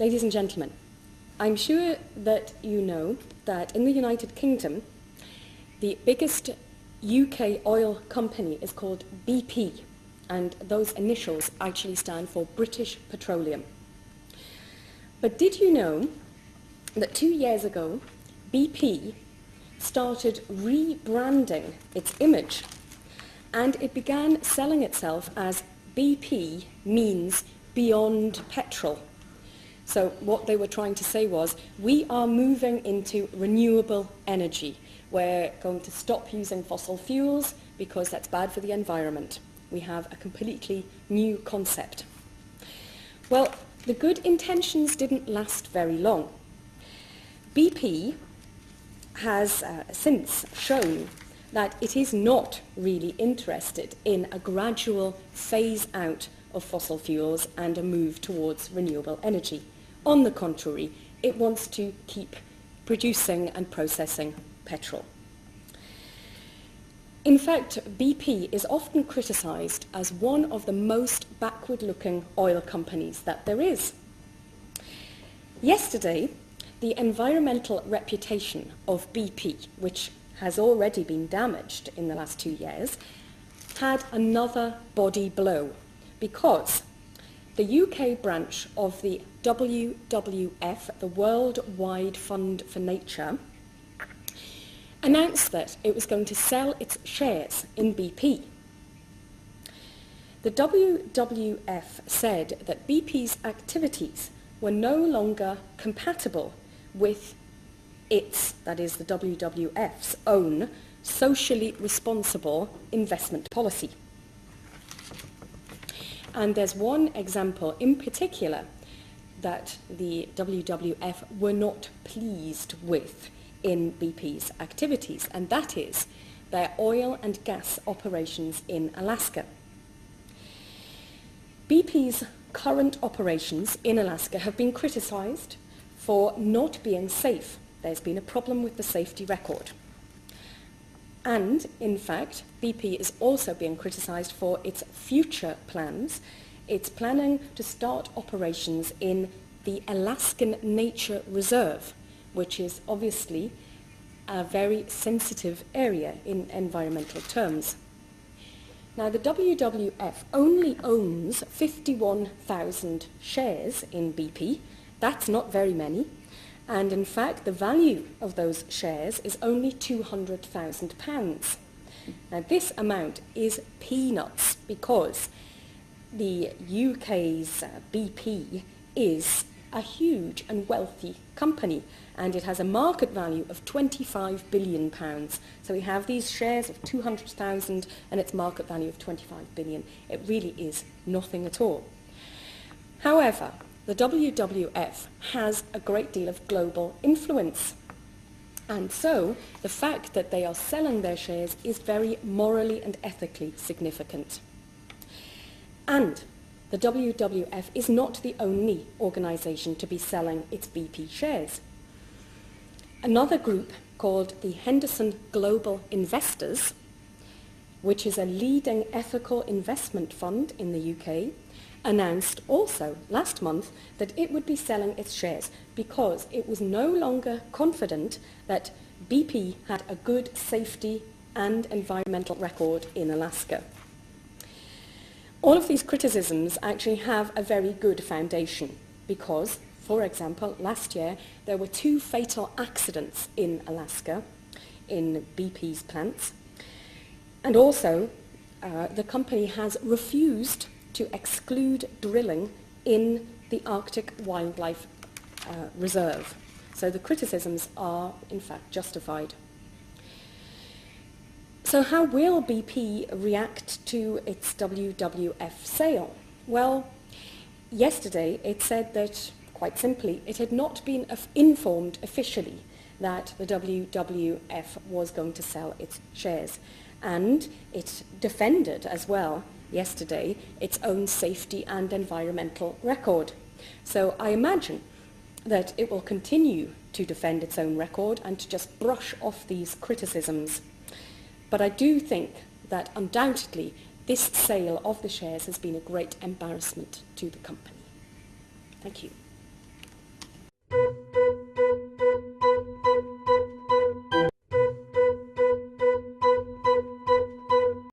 Ladies and gentlemen, I'm sure that you know that in the United Kingdom, the biggest UK oil company is called BP, and those initials actually stand for British Petroleum. But did you know that 2 years ago, BP started rebranding its image, and it began selling itself as BP means beyond petrol. So what they were trying to say was, we are moving into renewable energy. We're going to stop using fossil fuels because that's bad for the environment. We have a completely new concept. Well, the good intentions didn't last very long. BP has since shown that it is not really interested in a gradual phase out of fossil fuels and a move towards renewable energy. On the contrary, it wants to keep producing and processing petrol. In fact, BP is often criticised as one of the most backward-looking oil companies that there is. Yesterday, the environmental reputation of BP, which has already been damaged in the last 2 years, had another body blow because the UK branch of the WWF, the Worldwide Fund for Nature, announced that it was going to sell its shares in BP. The WWF said that BP's activities were no longer compatible with its, that is the WWF's, own socially responsible investment policy. And there's one example in particular that the WWF were not pleased with in BP's activities, and that is their oil and gas operations in Alaska. BP's current operations in Alaska have been criticised for not being safe. There's been a problem with the safety record. And, in fact, BP is also being criticised for its future plans. It's planning to start operations in the Alaskan Nature Reserve, which is obviously a very sensitive area in environmental terms. Now, the WWF only owns 51,000 shares in BP. That's not very many. And in fact, the value of those shares is only £200,000. Now, this amount is peanuts because the UK's BP is a huge and wealthy company, and it has a market value of £25 billion. So we have these shares of 200,000 and its market value of 25 billion. It really is nothing at all. However, the WWF has a great deal of global influence. And so the fact that they are selling their shares is very morally and ethically significant. And the WWF is not the only organisation to be selling its BP shares. Another group called the Henderson Global Investors, which is a leading ethical investment fund in the UK, announced also last month that it would be selling its shares because it was no longer confident that BP had a good safety and environmental record in Alaska. All of these criticisms actually have a very good foundation because, for example, last year there were 2 fatal accidents in Alaska in BP's plants, and also the company has refused to exclude drilling in the Arctic Wildlife Reserve. So the criticisms are, in fact, justified. So how will BP react to its WWF sale? Well, yesterday it said that, quite simply, it had not been informed officially that the WWF was going to sell its shares. And it defended as well yesterday its own safety and environmental record. So I imagine that it will continue to defend its own record and to just brush off these criticisms. But I do think that undoubtedly this sale of the shares has been a great embarrassment to the company. Thank you.